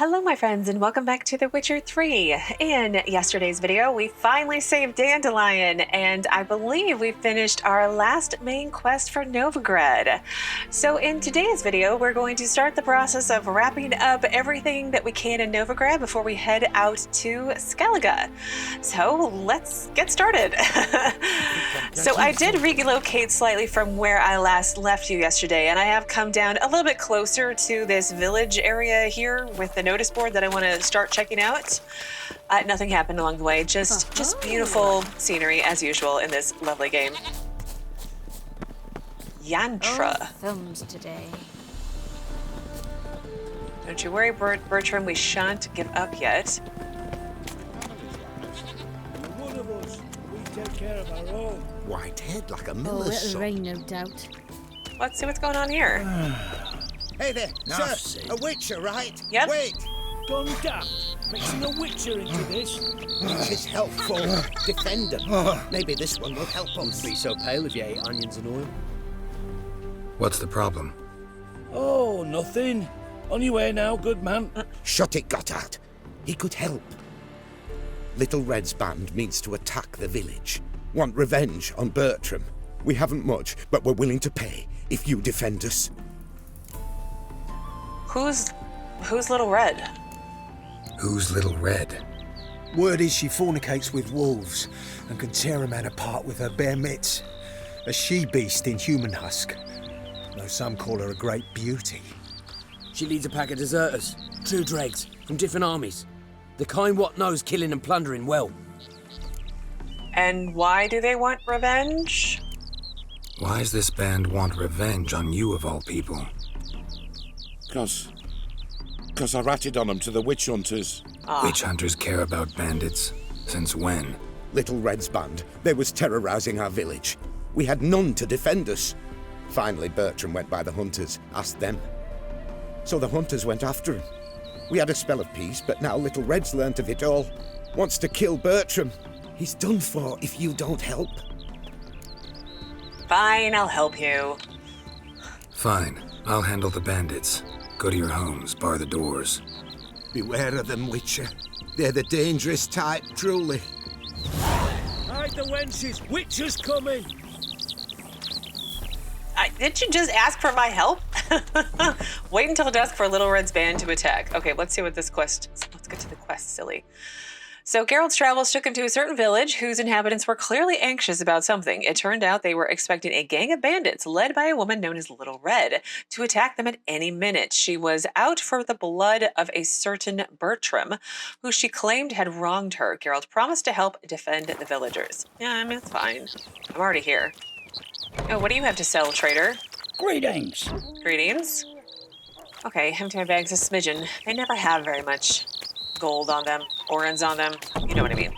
Hello my friends and welcome back to The Witcher 3. In yesterday's video we finally saved Dandelion and I believe we finished our last main quest for Novigrad. So in today's video we're going to start the process of wrapping up everything that we can in Novigrad before we head out to Skellige. So let's get started. So I did relocate slightly from where I last left you yesterday and I have come down a little bit closer to this village area here with the notice board that I want to start checking out. Nothing happened along the way, just beautiful scenery as usual in this lovely game. Yantra. Oh, thumbs today. Don't you worry, Bertram, we shan't give up yet. One of us, we take care of our own. White head like a Oh, miller's it'll son. rain, no doubt. Let's see what's going on here. Hey there, Enough sir, said. a witcher, right? Yep. Wait, Gone damp. Mixing a witcher into this. which is helpful. Defender. Maybe this one will help us. Be so pale if you ate onions and oil. What's the problem? Oh, nothing. On your way now, good man. Shut it, Gotthard. He could help. Little Red's band means to attack the village. Want revenge on Bertram. We haven't much, but we're willing to pay if you defend us. Who's Little Red? Who's Little Red? Word is she fornicates with wolves and can tear a man apart with her bare mitts. A she-beast in human husk, though some call her a great beauty. She leads a pack of deserters, true dregs, from different armies. The kind what knows killing and plundering well. And why do they want revenge? Why's this band want revenge on you of all people? Cause I ratted on them to the witch hunters. Witch hunters care about bandits. Since when? Little Red's band, they was terrorizing our village. We had none to defend us. Finally, Bertram went by the hunters, asked them. So the hunters went after him. We had a spell of peace, but now Little Red's learnt of it all. Wants to kill Bertram. He's done for if you don't help. Fine, I'll help you. Fine, I'll handle the bandits. Go to your homes, bar the doors. Beware of them, Witcher. They're the dangerous type, truly. Hide the wenches. Witcher's coming. Didn't you just ask for my help? Wait until dusk for Little Red's band to attack. Okay, let's see what this quest is. Let's get to the quest, silly. So Geralt's travels took him to a certain village whose inhabitants were clearly anxious about something. It turned out they were expecting a gang of bandits led by a woman known as Little Red to attack them at any minute. She was out for the blood of a certain Bertram, who she claimed had wronged her. Geralt promised to help defend the villagers. Yeah, I mean, it's fine. I'm already here. Oh, what do you have to sell, trader? Greetings. Greetings. Okay, empty my bags a smidgen. They never have very much gold on them, orens on them, you know what I mean.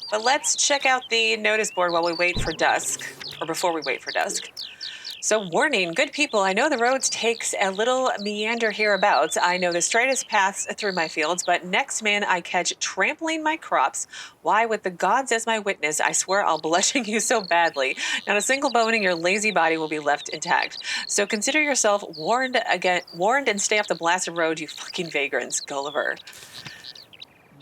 But let's check out the notice board while we wait for dusk, or before we wait for dusk. So warning, good people, I know the roads takes a little meander hereabouts. I know the straightest paths through my fields, but next man I catch trampling my crops, why, with the gods as my witness, I swear I'll blushing you so badly. Not a single bone in your lazy body will be left intact. So consider yourself warned and stay off the blasted road, you fucking vagrants, Gulliver.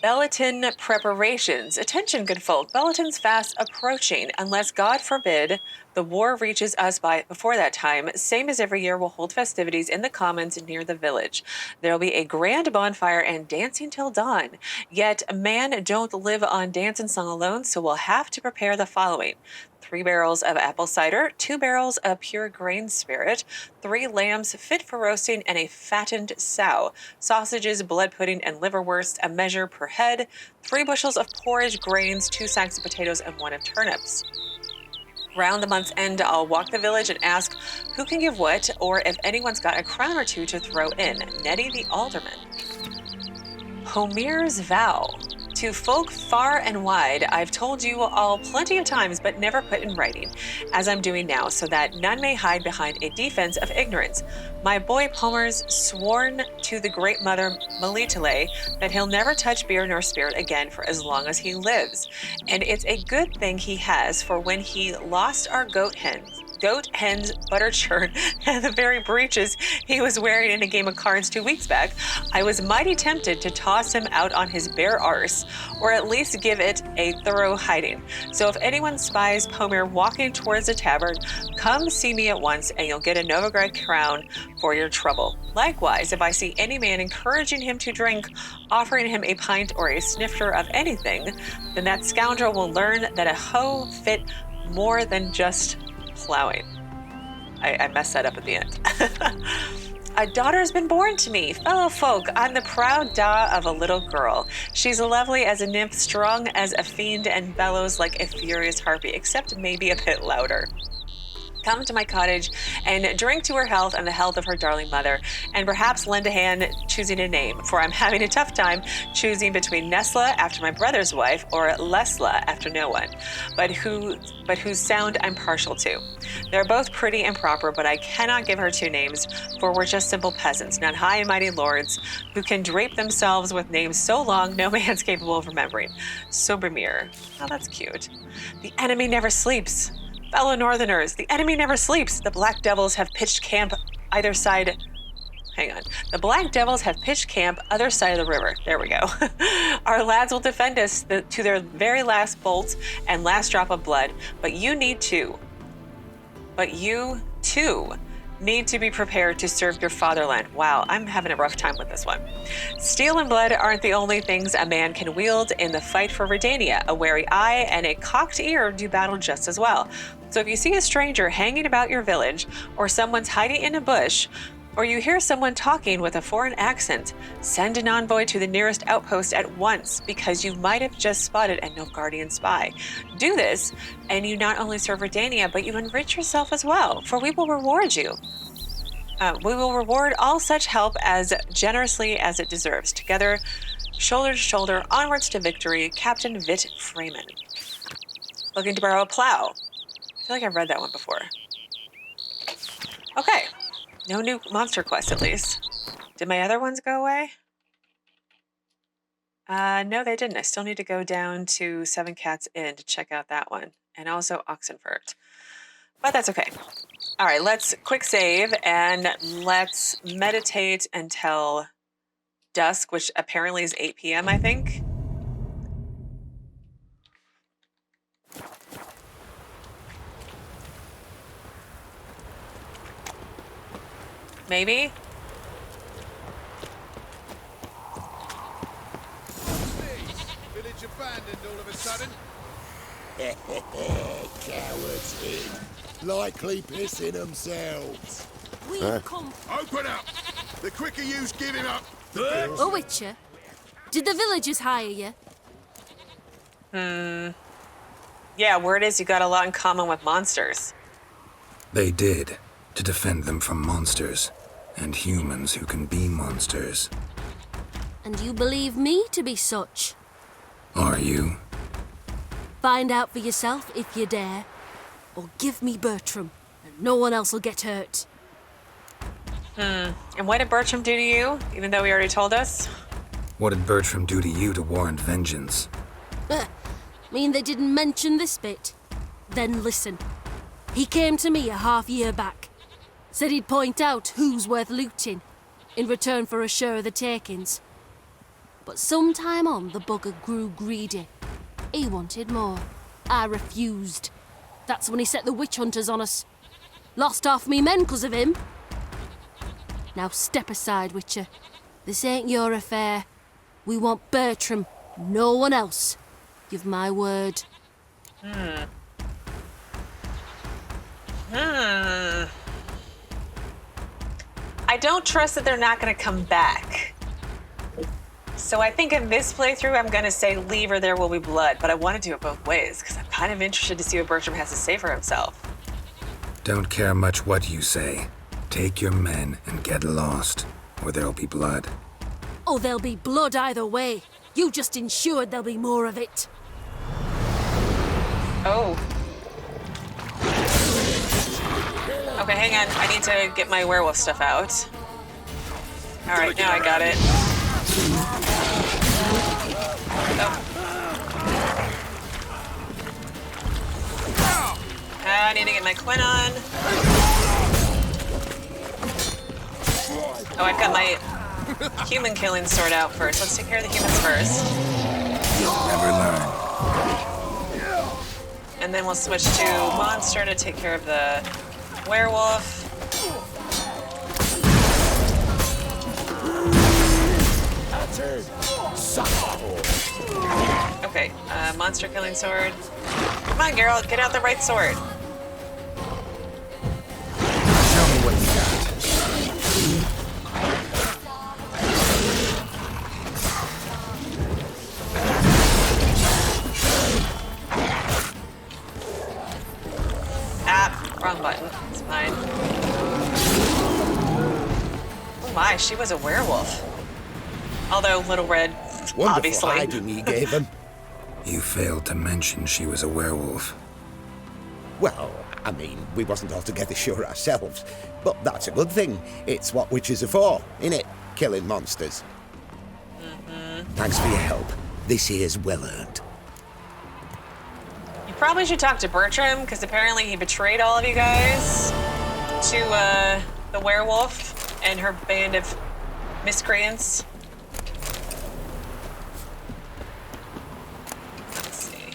Belleton preparations. Attention, good folk. Belleton's fast approaching. Unless, God forbid, the war reaches us before that time, same as every year, we'll hold festivities in the commons near the village. There'll be a grand bonfire and dancing till dawn. Yet, man don't live on dance and song alone, so we'll have to prepare the following. 3 barrels of apple cider, 2 barrels of pure grain spirit, 3 lambs fit for roasting, and a fattened sow, sausages, blood pudding, and liverwurst, a measure per head, 3 bushels of porridge, grains, 2 sacks of potatoes, and 1 of turnips. Round the month's end, I'll walk the village and ask who can give what, or if anyone's got a crown or 2 to throw in. Nettie the alderman. Homer's vow. To folk far and wide, I've told you all plenty of times, but never put in writing, as I'm doing now, so that none may hide behind a defense of ignorance. My boy Homer's sworn to the great mother Melitele that he'll never touch beer nor spirit again for as long as he lives. And it's a good thing he has, for when he lost our goat hens, goat, hens, butter churn, and the very breeches he was wearing in a game of cards 2 weeks back, I was mighty tempted to toss him out on his bare arse, or at least give it a thorough hiding. So if anyone spies Pomir walking towards the tavern, come see me at once, and you'll get a Novigrad crown for your trouble. Likewise, if I see any man encouraging him to drink, offering him a pint or a snifter of anything, then that scoundrel will learn that a hoe fit more than just plowing. I messed that up at the end. A daughter has been born to me, fellow folk. I'm the proud da of a little girl. She's lovely as a nymph, strong as a fiend, and bellows like a furious harpy, except maybe a bit louder. Come to my cottage and drink to her health and the health of her darling mother, and perhaps lend a hand choosing a name, for I'm having a tough time choosing between Nesla after my brother's wife or Lesla after no one, but whose sound I'm partial to. They're both pretty and proper, but I cannot give her 2 names, for we're just simple peasants, not high and mighty lords who can drape themselves with names so long no man's capable of remembering. Sobermere. Oh, that's cute. The enemy never sleeps. Fellow Northerners, the enemy never sleeps. The Black Devils have pitched camp either side. Hang on. The Black Devils have pitched camp other side of the river. There we go. Our lads will defend us to their very last bolt and last drop of blood. But you too need to be prepared to serve your fatherland. Wow, I'm having a rough time with this one. Steel and blood aren't the only things a man can wield in the fight for Redania. A wary eye and a cocked ear do battle just as well. So if you see a stranger hanging about your village, or someone's hiding in a bush, or you hear someone talking with a foreign accent, send an envoy to the nearest outpost at once, because you might have just spotted a Nilfgaardian spy. Do this, and you not only serve Redania, but you enrich yourself as well, for we will reward you. We will reward all such help as generously as it deserves. Together, shoulder to shoulder, onwards to victory, Captain Vit Freeman. Looking to borrow a plow. I feel like I've read that one before. Okay. No new monster quest, at least. Did my other ones go away? No, they didn't. I still need to go down to Seven Cats Inn to check out that one. And also Oxenfurt. But that's okay. All right, let's quick save and let's meditate until dusk, which apparently is 8 p.m., I think. Maybe? Village abandoned all of a sudden. Cowards in. Likely pissing themselves. We've come. Open up! The quicker yous give him up, the better. A Witcher? Did the villagers hire you? Yeah, word is you got a lot in common with monsters. They did, to defend them from monsters, and humans who can be monsters. And you believe me to be such? Are you? Find out for yourself if you dare. Or give me Bertram, and no one else will get hurt. And what did Bertram do to you, even though he already told us? What did Bertram do to you to warrant vengeance? Mean they didn't mention this bit? Then listen. He came to me a half-year back. Said he'd point out who's worth looting, in return for a share of the takings. But sometime on, the bugger grew greedy. He wanted more. I refused. That's when he set the witch hunters on us. Lost half me men 'cause of him. Now step aside, Witcher. This ain't your affair. We want Bertram, no one else. You've my word. I don't trust that they're not going to come back. So I think in this playthrough, I'm going to say leave or there will be blood, but I want to do it both ways, because I'm kind of interested to see what Bertram has to say for himself. Don't care much what you say. Take your men and get lost, or there'll be blood. Oh, there'll be blood either way. You just ensured there'll be more of it. Oh. Okay, hang on. I need to get my werewolf stuff out. All right, now I got it. Oh. I need to get my Quinn on. Oh, I've got my human killing sword out first. Let's take care of the humans first. Never learn. And then we'll switch to monster to take care of the werewolf. Okay, monster killing sword. Come on, Geralt, get out the right sword. Show me what you got. Wrong button. It's fine. Oh my, she was a werewolf. Although Little Red, Wonderful obviously. hiding he gave him. You failed to mention she was a werewolf. Well, I mean, we wasn't altogether sure ourselves. But that's a good thing. It's what witches are for, innit? Killing monsters. Thanks for your help. This here's well earned. You probably should talk to Bertram, because apparently he betrayed all of you guys to the werewolf and her band of miscreants. Let's see.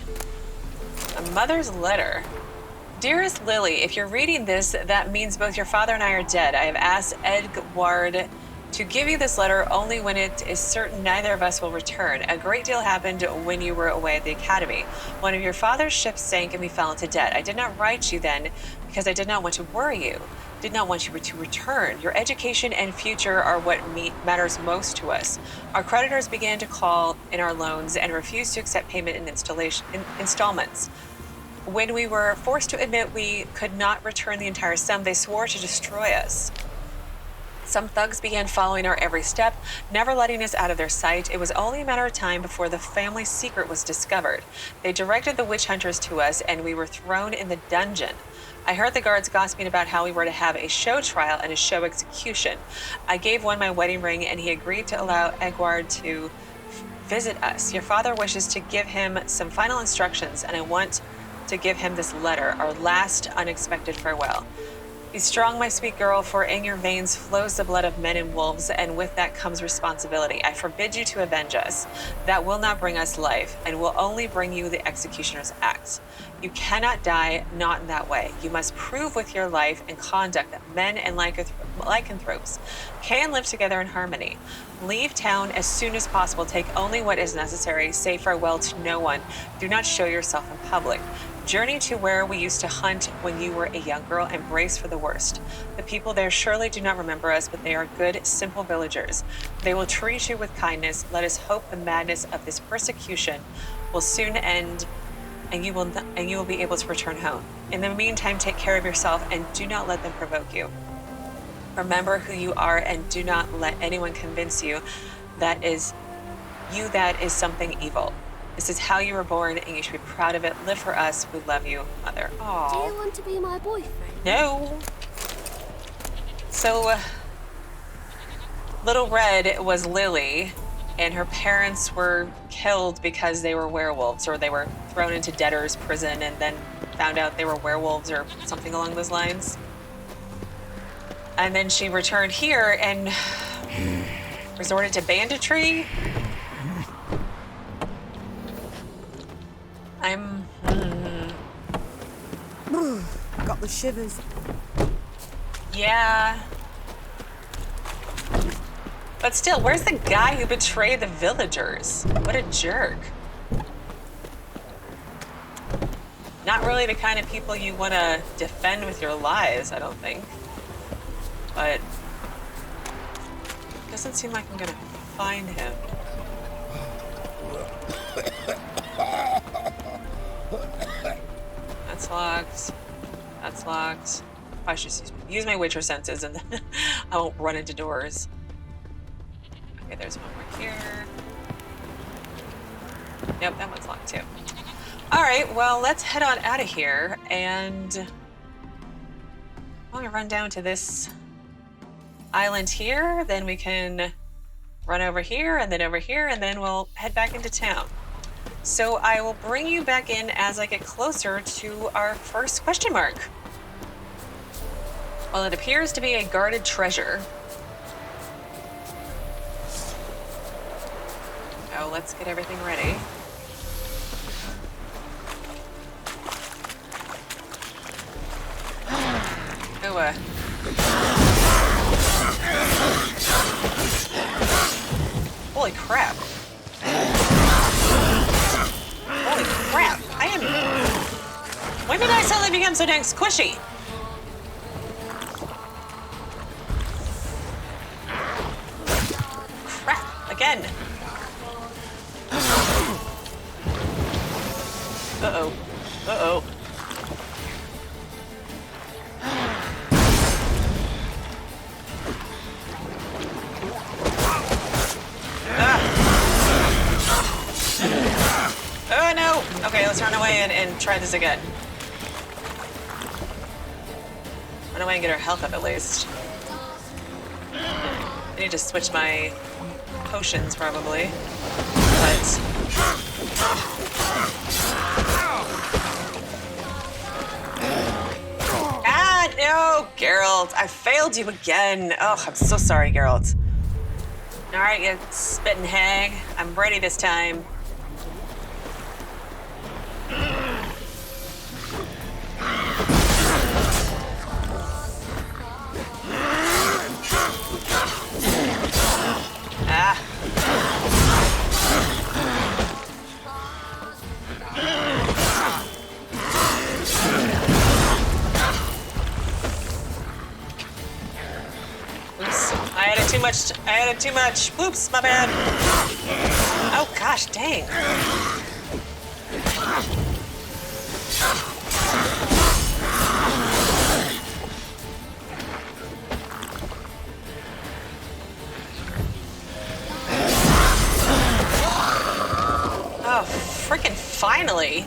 A mother's letter. Dearest Lily, if you're reading this, that means both your father and I are dead. I have asked Edward to give you this letter only when it is certain neither of us will return. A great deal happened when you were away at the academy. One of your father's ships sank and we fell into debt. I did not write you then because I did not want to worry you, did not want you to return. Your education and future are what matters most to us. Our creditors began to call in our loans and refused to accept payment in installments. When we were forced to admit we could not return the entire sum, they swore to destroy us. Some thugs began following our every step, never letting us out of their sight. It was only a matter of time before the family secret was discovered. They directed the witch hunters to us, and we were thrown in the dungeon. I heard the guards gossiping about how we were to have a show trial and a show execution. I gave one my wedding ring, and he agreed to allow Edward to visit us. Your father wishes to give him some final instructions, and I want to give him this letter, our last unexpected farewell. Be strong, my sweet girl, for in your veins flows the blood of men and wolves, and with that comes responsibility. I forbid you to avenge us. That will not bring us life, and will only bring you the executioner's axe. You cannot die, not in that way. You must prove with your life and conduct that men and lycanthropes can live together in harmony. Leave town as soon as possible. Take only what is necessary. Say farewell to no one. Do not show yourself in public. Journey to where we used to hunt when you were a young girl and brace for the worst. The people there surely do not remember us, but they are good, simple villagers. They will treat you with kindness. Let us hope the madness of this persecution will soon end, and you will be able to return home. In the meantime, take care of yourself and do not let them provoke you. Remember who you are and do not let anyone convince you that is something evil. This is how you were born, and you should be proud of it. Live for us. We love you, Mother. Aww. Do you want to be my boyfriend? No. So, Little Red was Lily, and her parents were killed because they were werewolves, or they were thrown into debtor's prison and then found out they were werewolves or something along those lines. And then she returned here and resorted to banditry. Got the shivers. Yeah. But still, where's the guy who betrayed the villagers? What a jerk. Not really the kind of people you want to defend with your lives, I don't think. But it doesn't seem like I'm gonna find him. That's locked. That's locked. I should use my witcher senses and then I won't run into doors. Okay, there's one more here. Nope, that one's locked too. All right, well, let's head on out of here, and I'm gonna run down to this island here, then we can run over here, and then over here, and then we'll head back into town. So I will bring you back in as I get closer to our first question mark. Well, it appears to be a guarded treasure. Oh, let's get everything ready. Oh, holy crap. Holy crap. When did I suddenly become so dang squishy? Crap, again. Uh-oh. Uh-oh. Oh no! Okay, let's run away and try this again. Run away and get our health up at least. I need to switch my potions probably. But no, Geralt, I failed you again. Oh, I'm so sorry, Geralt. All right, you spitting hag. I'm ready this time. I added too much. Whoops, my bad. Oh gosh, dang. Oh, freaking finally.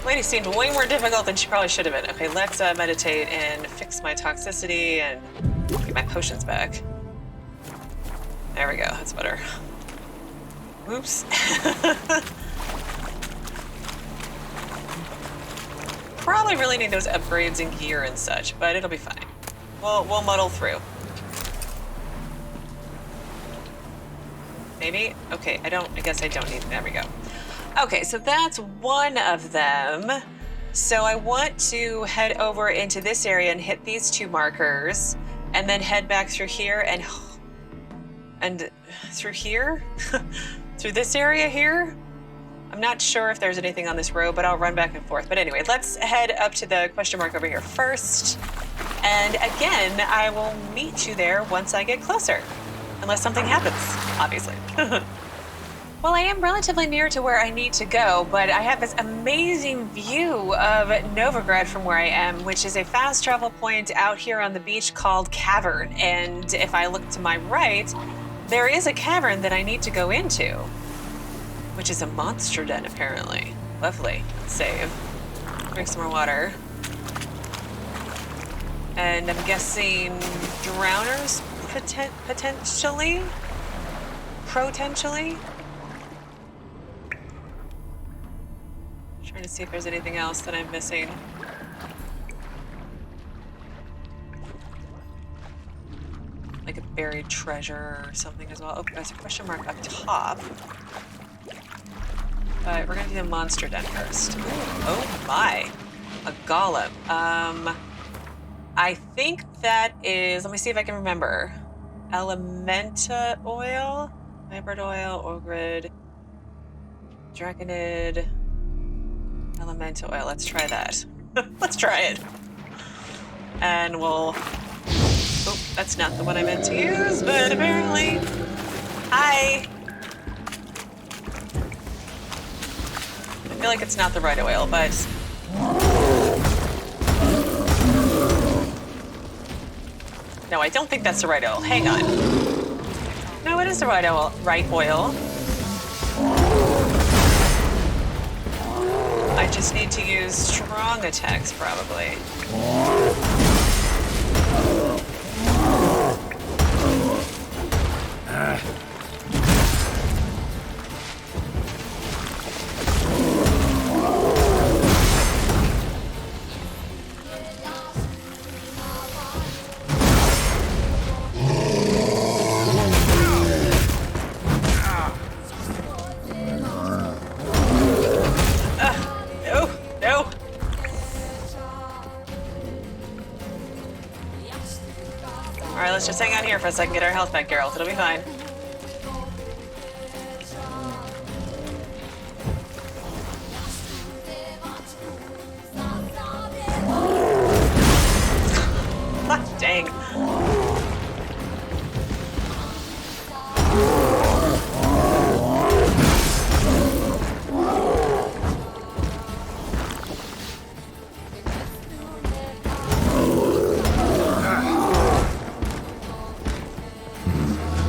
Lady seemed way more difficult than she probably should have been. Okay, let's meditate and fix my toxicity and get my potions back. There we go, that's better. Oops. Probably really need those upgrades in gear and such, but it'll be fine. We'll muddle through. Maybe? Okay, I guess I don't need, there we go. Okay, so that's one of them. So I want to head over into this area and hit these two markers, and then head back through here and through here? Through this area here? I'm not sure if there's anything on this road, but I'll run back and forth. But anyway, let's head up to the question mark over here first. And again, I will meet you there once I get closer. Unless something happens, obviously. Well, I am relatively near to where I need to go, but I have this amazing view of Novigrad from where I am, which is a fast travel point out here on the beach called Cavern. And if I look to my right, there is a cavern that I need to go into, which is a monster den, apparently. Lovely. Let's save. Drink some more water. And I'm guessing drowners, potentially? Potentially? Trying to see if there's anything else that I'm missing. Like a buried treasure or something as well. Oh, there's a question mark up top. But we're gonna do the monster den first. Ooh, oh my, a golem. I think that is, let me see if I can remember. Elementa oil, hybrid oil, Ogrid, Draconid, Elemental oil. Let's try that. Let's try it. And we'll... Oh, that's not the one I meant to use, but apparently... Hi! I feel like it's not the right oil, but... No, I don't think that's the right oil. Hang on. No, it is the right oil. I just need to use strong attacks, probably. let's just hang out here for a second, get our health back, Geralt. It'll be fine. Dang.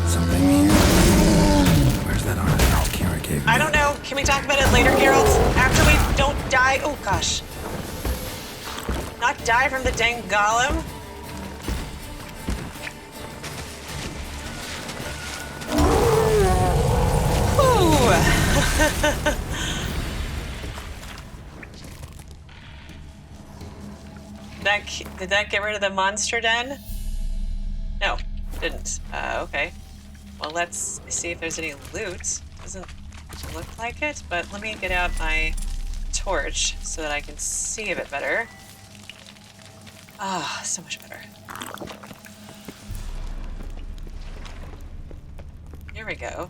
Something here. Where's that artifact Kira gave me? I don't know. Can we talk about it later, Geralt? After we don't die. Oh, gosh. Not die from the dang Golemn? Did that get rid of the monster den? No, didn't. Okay. Well, let's see if there's any loot. Doesn't look like it, but let me get out my torch so that I can see a bit better. Ah, so much better. Here we go.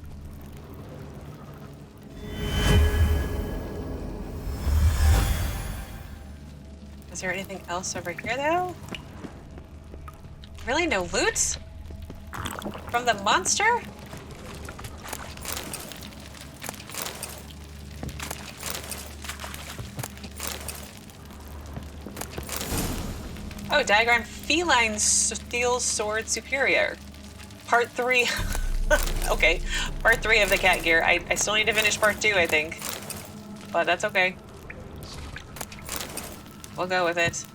Is there anything else over here, though? Really? No loot? From the monster? Oh, diagram Feline Steel Sword Superior. Part 3. Okay, part 3 of the cat gear. I still need to finish part 2, I think. But that's okay. We'll go with it.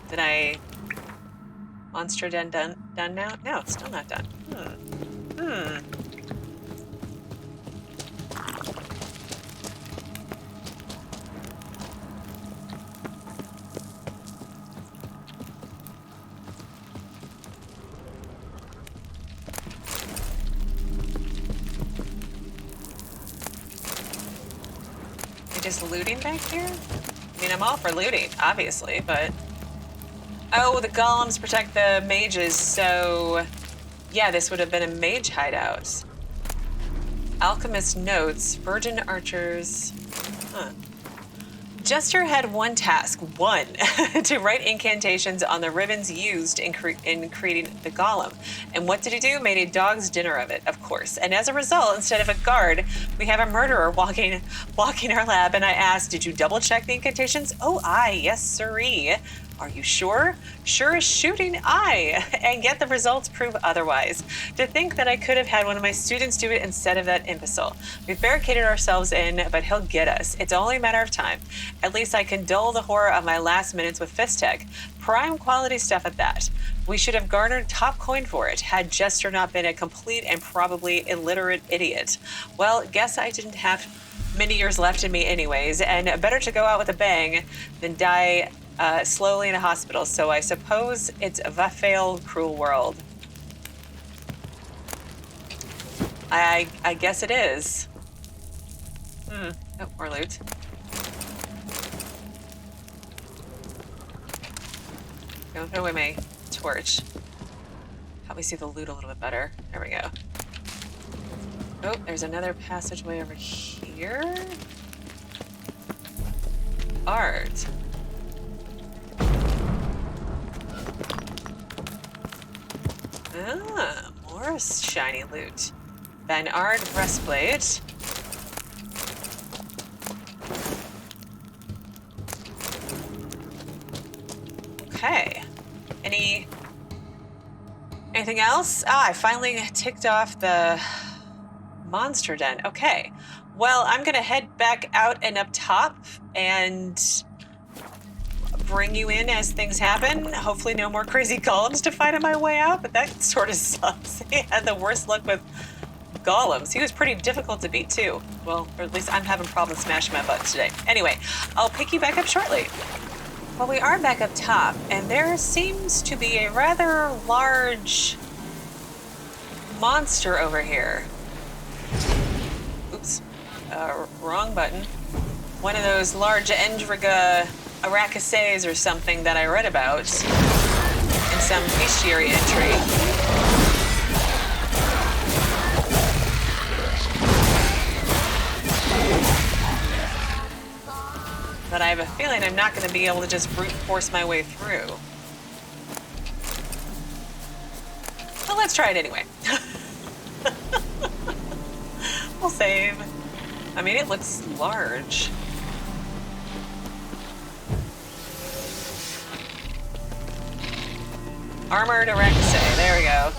Did I... Monster den done now? No, it's still not done. Just looting back here? I mean, I'm all for looting, obviously, but... Oh, the golems protect the mages, so... Yeah, this would have been a mage hideout. Alchemist notes, virgin archers... Huh. Jester had one task, to write incantations on the ribbons used in creating the golem. And what did he do? Made a dog's dinner of it, of course. And as a result, instead of a guard, we have a murderer walking our lab. And I asked, did you double check the incantations? Oh, aye, yes, sirree. Are you sure? Sure as shooting, aye. And yet the results prove otherwise. To think that I could have had one of my students do it instead of that imbecile. We've barricaded ourselves in, but he'll get us. It's only a matter of time. At least I can dull the horror of my last minutes with fist tech. Prime quality stuff at that. We should have garnered top coin for it, had Jester not been a complete and probably illiterate idiot. Well, guess I didn't have many years left in me anyways, and better to go out with a bang than die slowly in a hospital, so I suppose it's a fail, cruel world. I guess it is. Oh, more loot. Don't throw away my torch. Help me see the loot a little bit better. There we go. Oh, there's another passageway over here. Art. Ah, more shiny loot. Van Ard Breastplate. Okay. Anything else? Ah, I finally ticked off the monster den. Okay. Well, I'm gonna head back out and up top and bring you in as things happen. Hopefully no more crazy golems to fight on my way out, but that sort of sucks. He had the worst luck with golems. He was pretty difficult to beat too. Well, or at least I'm having problems smashing my butt today. Anyway, I'll pick you back up shortly. Well, we are back up top, and there seems to be a rather large monster over here. Oops, wrong button. One of those large Endrega Arachas or something that I read about in some bestiary entry. But I have a feeling I'm not going to be able to just brute force my way through. Well, let's try it anyway. We'll save. I mean, it looks large. Armored Arachas, there we go.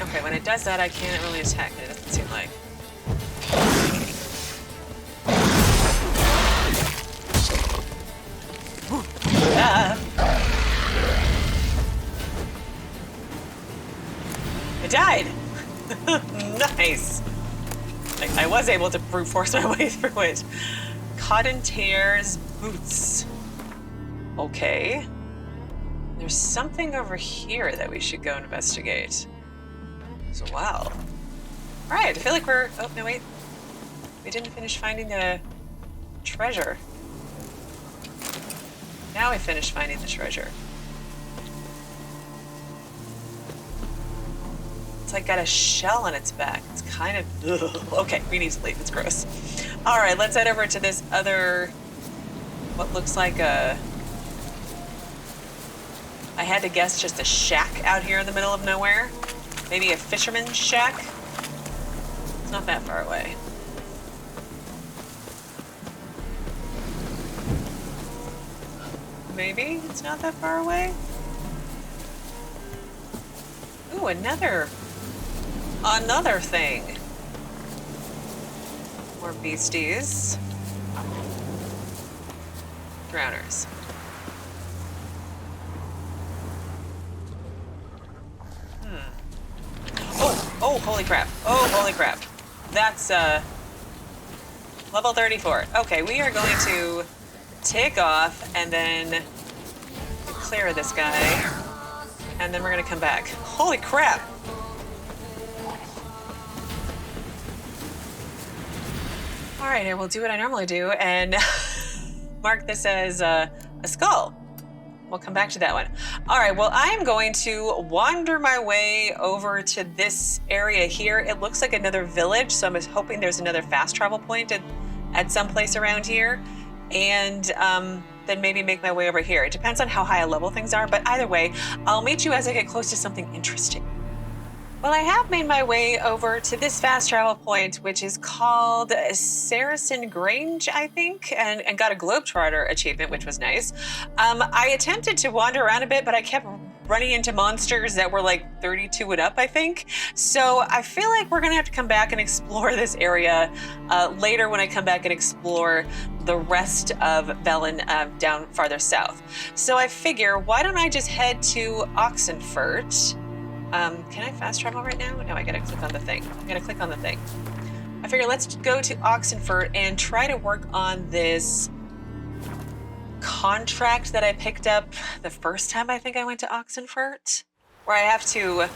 Okay, when it does that, I can't really attack it, it doesn't seem like. I died! Nice! Like, I was able to brute force my way through it. Condottiere's boots. Okay. There's something over here that we should go investigate. So, wow. Alright, I feel like we're... Oh, no, wait. We didn't finish finding the treasure. Now we finished finding the treasure. It's like got a shell on its back. It's kind of... Ugh. Okay, we need to leave. It's gross. Alright, let's head over to this other... What looks like a... I had to guess just a shack out here in the middle of nowhere. Maybe a fisherman's shack? It's not that far away. Maybe it's not that far away? Ooh, another thing. More beasties. Drowners. Oh, holy crap. Oh, holy crap. That's, level 34. Okay, we are going to take off and then clear this guy. And then we're gonna come back. Holy crap! Alright, I will do what I normally do and mark this as a skull. We'll come back to that one. All right, well, I'm going to wander my way over to this area here. It looks like another village, so I'm hoping there's another fast travel point at some place around here. And then maybe make my way over here. It depends on how high a level things are, but either way, I'll meet you as I get close to something interesting. Well, I have made my way over to this fast travel point, which is called Saracen Grange, I think, and got a Globetrotter achievement, which was nice. I attempted to wander around a bit, but I kept running into monsters that were like 32 and up, I think. So I feel like we're gonna have to come back and explore this area later when I come back and explore the rest of Velen down farther south. So I figure, why don't I just head to Oxenfurt? Can I fast travel right now? No, I gotta click on the thing. I gotta click on the thing. I figure let's go to Oxenfurt and try to work on this contract that I picked up the first time I think I went to Oxenfurt, where I have to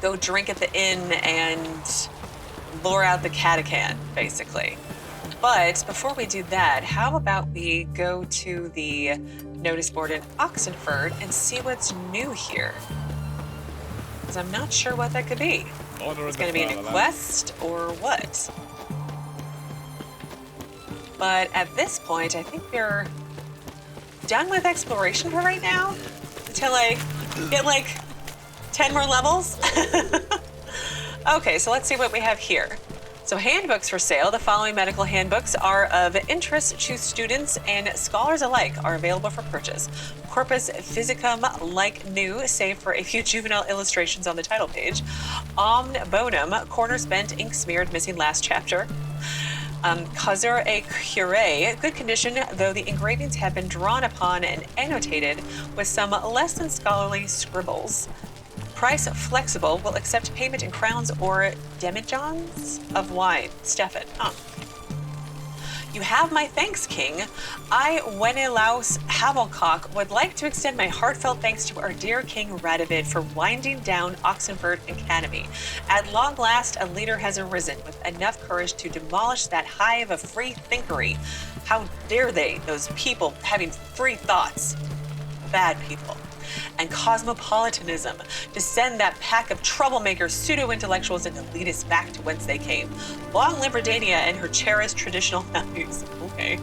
go drink at the inn and lure out the Katakan, basically. But before we do that, how about we go to the notice board in Oxenfurt and see what's new here? Because I'm not sure what that could be. It's going to be a new quest or what? But at this point, I think we're done with exploration for right now. Until I get like 10 more levels. Okay, so let's see what we have here. So handbooks for sale. The following medical handbooks are of interest to students and scholars alike, are available for purchase. Corpus Physicum, like new, save for a few juvenile illustrations on the title page. Omne Bonum, corners bent, ink smeared, missing last chapter. Causeur et Cure, good condition, though the engravings have been drawn upon and annotated with some less than scholarly scribbles. Price flexible, will accept payment in crowns or demijohns of wine. Stefan. You have my thanks, King. I, Wenelaus Havelcock, would like to extend my heartfelt thanks to our dear King Radovid for winding down Oxenfurt Academy. At long last, a leader has arisen with enough courage to demolish that hive of free thinkery. How dare they, those people having free thoughts? Bad people. And cosmopolitanism, to send that pack of troublemakers, pseudo-intellectuals, and elitists back to whence they came. Long live Redania and her cherished traditional values. Okay.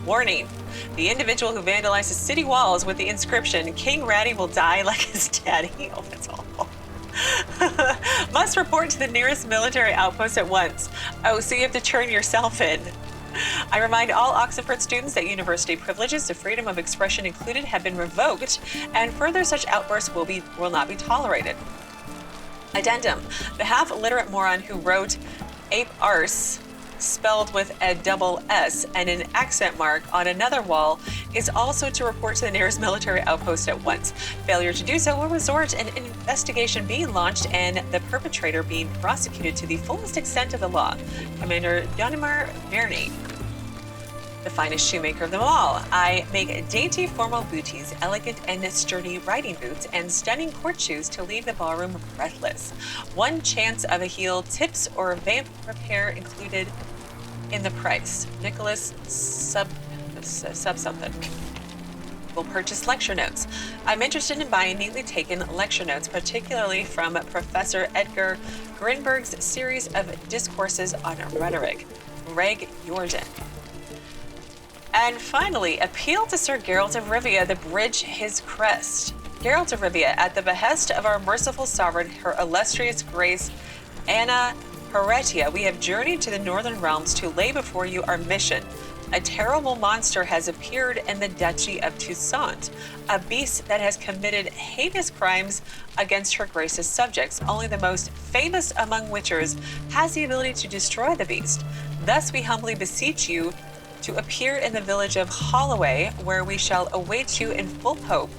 Warning. The individual who vandalizes city walls with the inscription, King Ratty will die like his daddy. Oh, that's awful. Must report to the nearest military outpost at once. Oh, so you have to turn yourself in. I remind all Oxenfurt students that university privileges to freedom of expression included have been revoked, and further such outbursts will not be tolerated. Addendum. The half-literate moron who wrote ape arse, spelled with a double S and an accent mark on another wall, is also to report to the nearest military outpost at once. Failure to do so will result in an investigation being launched and the perpetrator being prosecuted to the fullest extent of the law. Commander Donimar Verney, the finest shoemaker of them all. I make dainty formal booties, elegant and sturdy riding boots, and stunning court shoes to leave the ballroom breathless. One chance of a heel, tips or vamp repair included in the price. Nicholas sub something will purchase lecture notes. I'm interested in buying neatly taken lecture notes, particularly from Professor Edgar Grinberg's series of discourses on rhetoric. Reg Jordan. And finally, appeal to Sir Geralt of Rivia to bridge his crest. Geralt of Rivia, at the behest of our merciful sovereign, her illustrious grace, Anna Heretia, we have journeyed to the northern realms to lay before you our mission. A terrible monster has appeared in the Duchy of Toussaint, a beast that has committed heinous crimes against her grace's subjects. Only the most famous among witchers has the ability to destroy the beast. Thus we humbly beseech you to appear in the village of Holloway, where we shall await you in full hope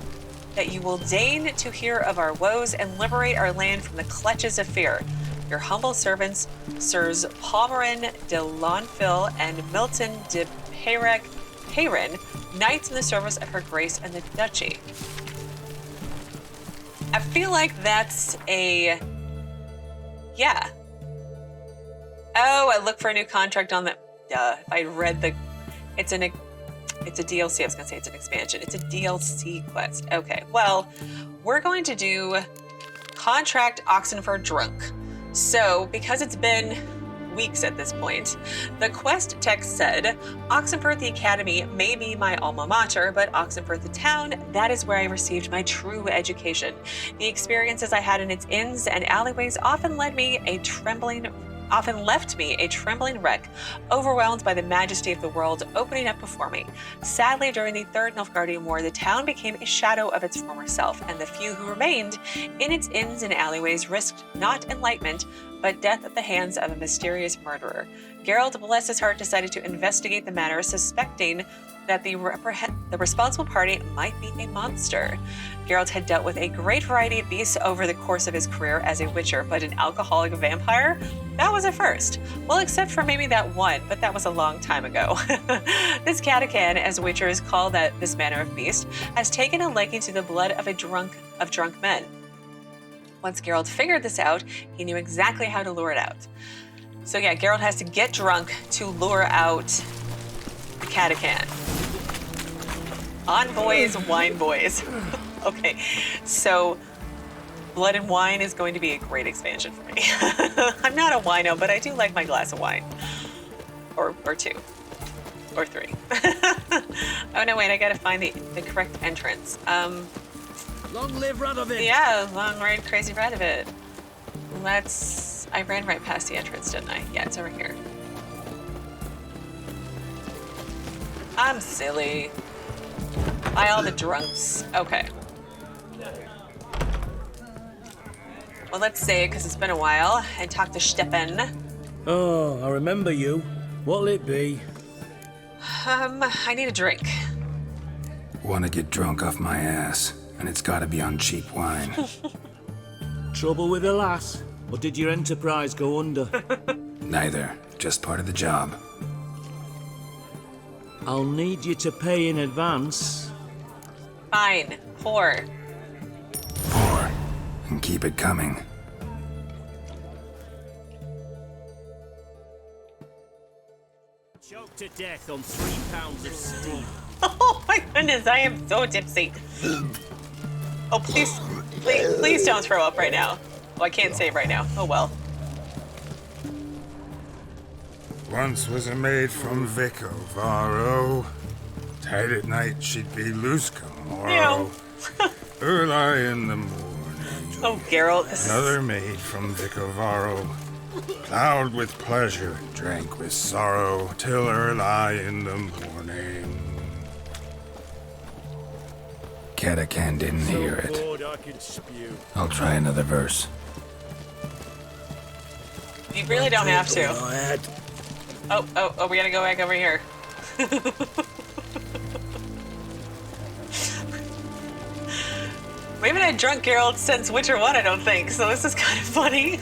that you will deign to hear of our woes and liberate our land from the clutches of fear. Your humble servants, Sirs Palmerin de Lonfil and Milton de Peyrin, knights in the service of her grace and the duchy. I feel like that's a... yeah. Oh, I look for a new contract on the... if I read the... It's a DLC. I was going to say it's an expansion. It's a DLC quest. Okay, well, we're going to do Contract Oxenfurt Drunk. So, because it's been weeks at this point, the quest text said, Oxenfurt the Academy may be my alma mater, but Oxenfurt the town, that is where I received my true education. The experiences I had in its inns and alleyways often left me a trembling wreck, overwhelmed by the majesty of the world opening up before me. Sadly, during the Third Nilfgaardian War, the town became a shadow of its former self, and the few who remained in its inns and alleyways risked not enlightenment, but death at the hands of a mysterious murderer. Geralt, bless his heart, decided to investigate the matter, suspecting that the responsible party might be a monster. Geralt had dealt with a great variety of beasts over the course of his career as a witcher, but an alcoholic vampire? That was a first. Well, except for maybe that one, but that was a long time ago. This Katakan, as witchers call this manner of beast, has taken a liking to the blood of drunk men. Once Geralt figured this out, he knew exactly how to lure it out. So yeah, Geralt has to get drunk to lure out the Katakan. On boys, wine boys. Okay, so Blood and Wine is going to be a great expansion for me. I'm not a wino, but I do like my glass of wine. Or two. Or three. Oh no, wait, I gotta find the correct entrance. Long live Radovid! Yeah, long ride crazy Radovid. I ran right past the entrance, didn't I? Yeah, it's over here. I'm silly. By all the drunks. Okay. Well, let's say it because it's been a while and talk to Steppen. Oh, I remember you. What'll it be? I need a drink. Want to get drunk off my ass, and it's gotta be on cheap wine. Trouble with the lass? Or did your enterprise go under? Neither. Just part of the job. I'll need you to pay in advance. Fine. 4. 4. And keep it coming. Choked to death on 3 pounds of steam. Oh my goodness, I am so tipsy. Oh, please don't throw up right now. Oh, I can't save right now. Oh well. Once was a maid from Vico Varro. Tight at night she'd be loose tomorrow. Early in the morning. Oh, Geralt. Another maid from Vico Varro. Plowed with pleasure, drank with sorrow, till early in the morning. Katakan didn't hear it. I can spew. I'll try another verse. You really don't have to. Oh, we gotta go back over here. We haven't had drunk Geralt since Witcher 1, I don't think, so this is kind of funny.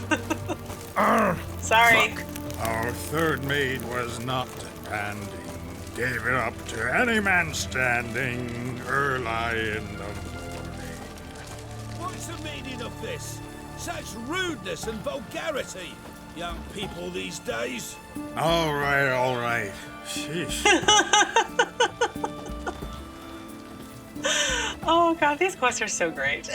Sorry. Our third maid was not demanding, gave it up to any man standing early in the morning. What's the meaning of this? Such rudeness and vulgarity. Young people these days. All right. Sheesh. Oh god, these quests are so great.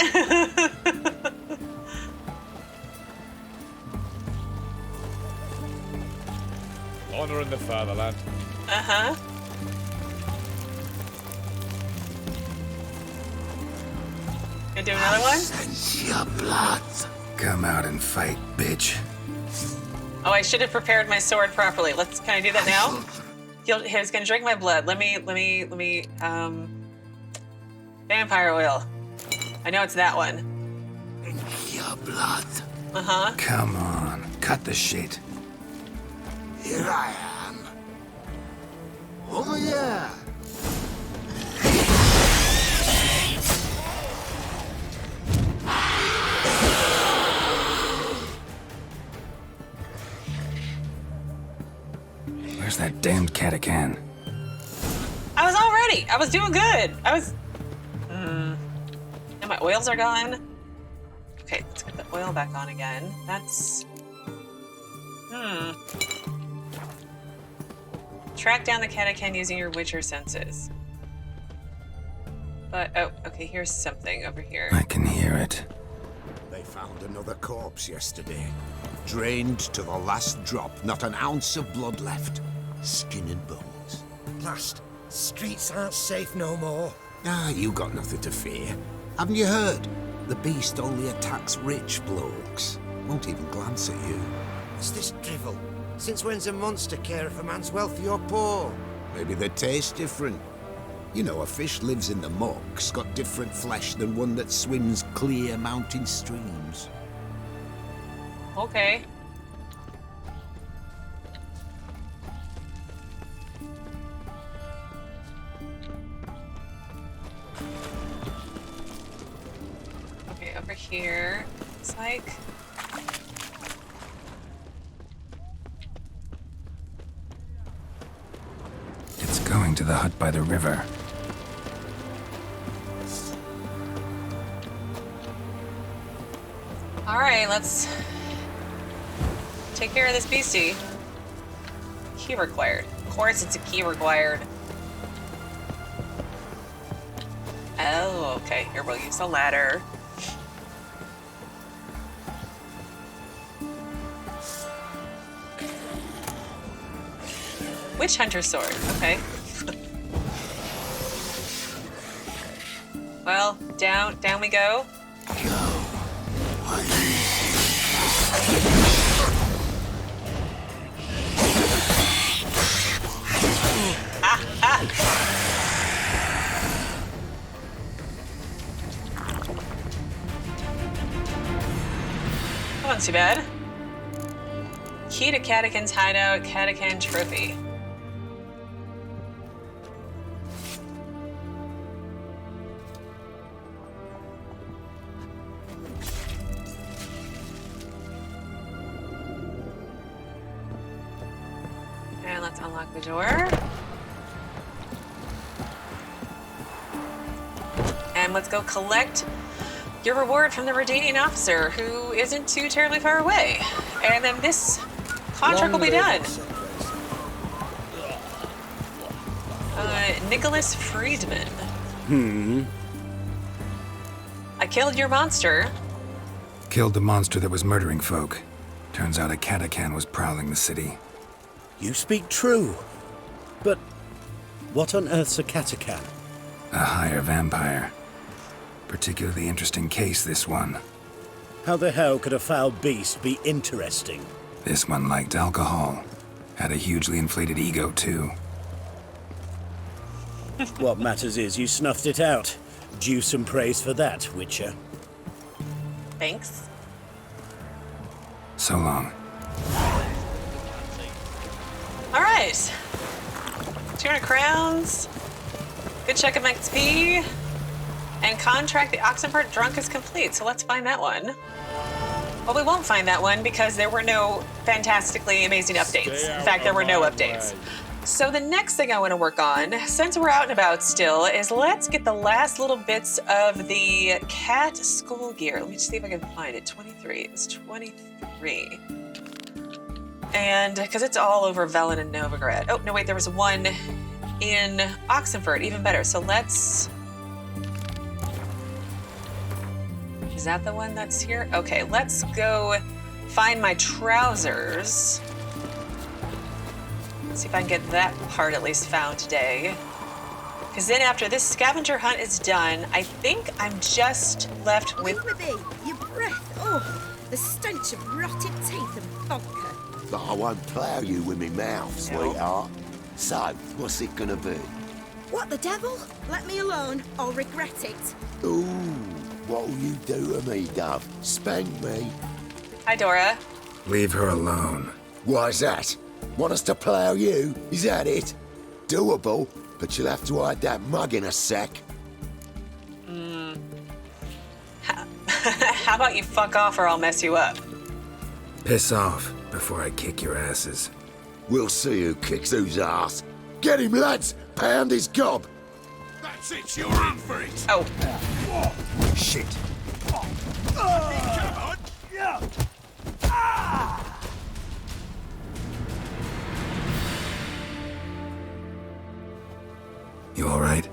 Honor in the fatherland. Uh-huh. Gonna do another one? Sense your blood. Come out and fight, bitch. Oh, I should have prepared my sword properly. Can I do that now? He's gonna drink my blood. Let me, vampire oil. I know it's that one. Your blood. Uh-huh. Come on, cut the shit. Here I am. Oh, yeah. Where's that damned Katakan? I was all ready. I was doing good. And my oils are gone. Okay, let's get the oil back on again. That's... Track down the Katakan using your Witcher senses. But, oh, okay, here's something over here. I can hear it. They found another corpse yesterday. Drained to the last drop, not an ounce of blood left. Skin and bones. Blast. Streets aren't safe no more. Ah, you got nothing to fear. Haven't you heard? The beast only attacks rich blokes. Won't even glance at you. What's this drivel? Since when's a monster care if a man's wealthy or poor? Maybe they taste different. You know, a fish lives in the muck's got different flesh than one that swims clear mountain streams. Okay. Okay, over here. It's like... It's going to the hut by the river. Alright, let's take care of this beastie. Key required. Of course it's a key required. Oh, okay. Here, we'll use the ladder. Witch Hunter sword. Okay. Well, down we go. That wasn't too bad. Key to Katakan's hideout, Katakan trophy. And let's unlock the door. And let's go collect your reward from the redeeming officer, who isn't too terribly far away. And then this contract will be done. Nicholas Friedman. I killed your monster. Killed the monster that was murdering folk. Turns out a Katakan was prowling the city. You speak true. But what on earth's a Katakan? A higher vampire. Particularly interesting case, this one. How the hell could a foul beast be interesting? This one liked alcohol. Had a hugely inflated ego, too. What matters is you snuffed it out. Due some praise for that, Witcher. Thanks. So long. All right. 200 crowns. Good check of XP. And contract the Oxenfurt drunk is complete. So let's find that one. Well, we won't find that one because there were no fantastically amazing updates. In fact, there were no updates. So the next thing I want to work on, since we're out and about still, is let's get the last little bits of the cat school gear. Let me just see if I can find it. 23. It's 23. And because it's all over Velen and Novigrad. Oh, no, wait, there was one in Oxenfurt. Even better. So let's... Is that the one that's here? Okay, let's go find my trousers. See if I can get that part at least found today. Because then after this scavenger hunt is done, I think I'm just left with... Leave me be. Your breath. Oh, the stench of rotted teeth and vodka. But I won't plough you with me mouth, sweetheart. So, what's it gonna be? What the devil? Let me alone. I'll regret it. Ooh, what'll you do to me, Dove? Spank me? Hi, Dora. Leave her alone. Why's that? Want us to plough you? Is that it? Doable, but you'll have to hide that mug in a sec. How about you fuck off or I'll mess you up? Piss off before I kick your asses. We'll see who kicks whose ass. Get him, lads! Pound his gob! That's it, you're in for it! Oh. Shit. Come on! You all right?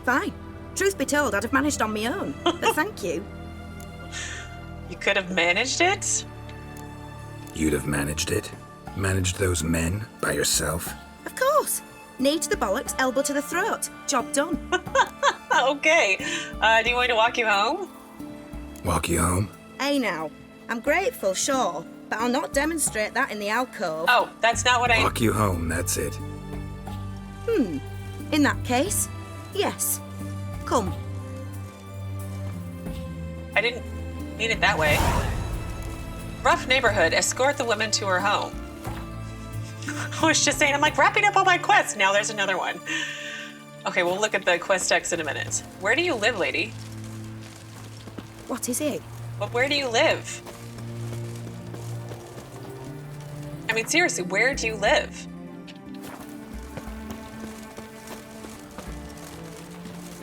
Fine. Truth be told, I'd have managed on my own. But thank you. You could have managed it? You'd have managed it? Managed those men by yourself? Of course. Knee to the bollocks, elbow to the throat. Job done. Okay. Do you want me to walk you home? Walk you home? Hey now. I'm grateful, sure, but I'll not demonstrate that in the alcove. Oh, that's not what I... Walk you home, that's it. In that case, yes. Come. I didn't mean it that way. Rough neighborhood. Escort the woman to her home. I was just saying, I'm like wrapping up all my quests. Now there's another one. Okay, we'll look at the quest text in a minute. Where do you live, lady? What is it? But where do you live? I mean, seriously, where do you live?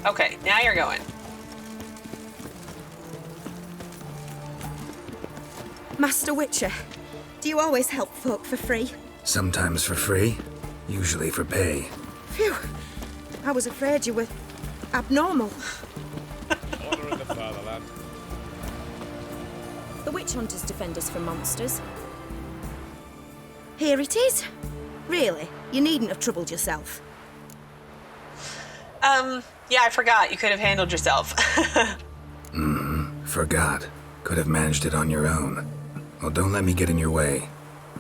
Okay, now you're going. Master Witcher, do you always help folk for free? Sometimes for free, usually for pay. Phew. I was afraid you were abnormal. Honor in the fatherland. The witch hunters defend us from monsters. Here it is. Really, you needn't have troubled yourself. Yeah, I forgot. You could have handled yourself. Forgot. Could have managed it on your own. Well, don't let me get in your way.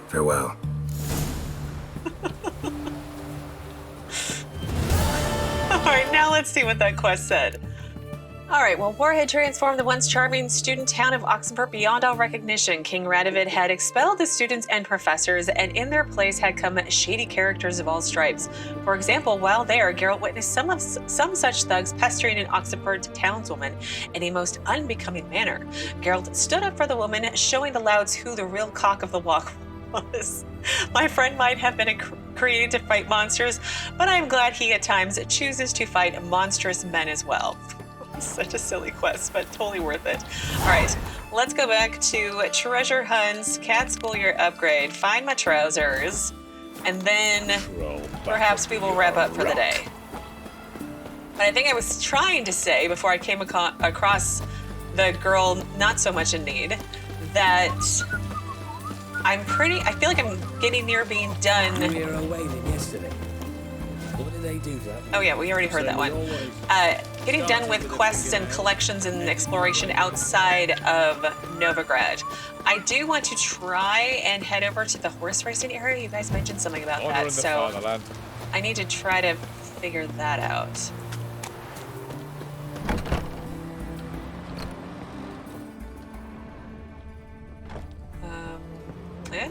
Farewell. All right, now let's see what that quest said. All right, well, war had transformed the once charming student town of Oxenfurt beyond all recognition. King Radovid had expelled the students and professors, and in their place had come shady characters of all stripes. For example, while there, Geralt witnessed some such thugs pestering an Oxenfurt townswoman in a most unbecoming manner. Geralt stood up for the woman, showing the louds who the real cock of the walk was. My friend might have been created to fight monsters, but I'm glad he at times chooses to fight monstrous men as well. Such a silly quest, but totally worth it. All right, let's go back to treasure hunts, cat school year upgrade, find my trousers, and then perhaps we will wrap up for the day. But I think I was trying to say before I came across the girl not so much in need that I feel like I'm getting near being done. We were away then yesterday. What did they do that? Oh yeah, we already heard that one. Getting done with quests and collections and exploration outside of Novigrad. I do want to try and head over to the horse racing area. You guys mentioned something about that, so I need to try to figure that out.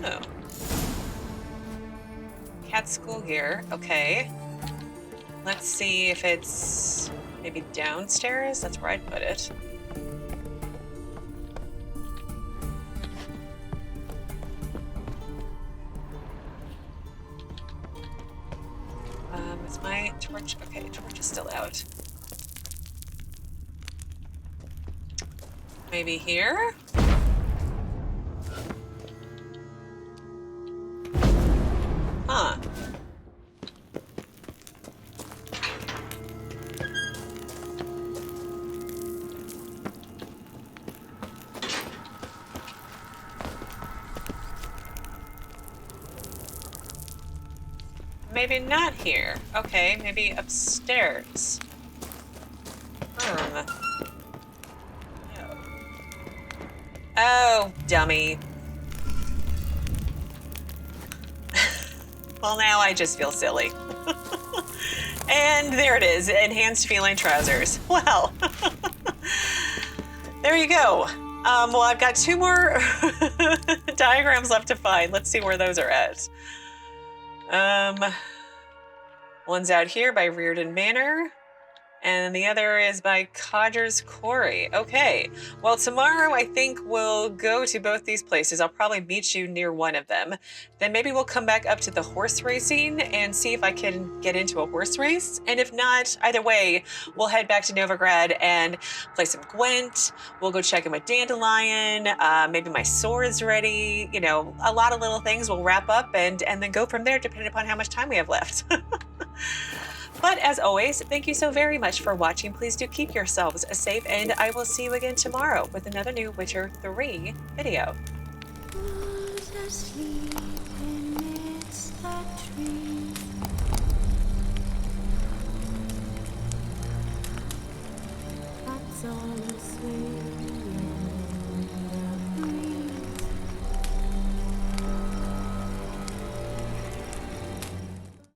Oh. Cat school gear, okay. Let's see if it's maybe downstairs. That's where I'd put it. Is my torch? Okay, torch is still out. Maybe here? Huh. Maybe not here. Okay, maybe upstairs. No. Oh, dummy. Well, now I just feel silly. And there it is, enhanced feline trousers. Well, there you go. Well, I've got 2 more diagrams left to find. Let's see where those are at. One's out here by Reardon Manor, and the other is by Codger's Quarry. Okay, well, tomorrow I think we'll go to both these places. I'll probably meet you near one of them. Then maybe we'll come back up to the horse racing and see if I can get into a horse race. And if not, either way, we'll head back to Novigrad and play some Gwent. We'll go check in with Dandelion. Maybe my sword's ready. You know, a lot of little things. We'll wrap up and then go from there, depending upon how much time we have left. But as always, thank you so very much for watching. Please do keep yourselves safe, and I will see you again tomorrow with another new Witcher 3 video. Who's asleep amidst that tree?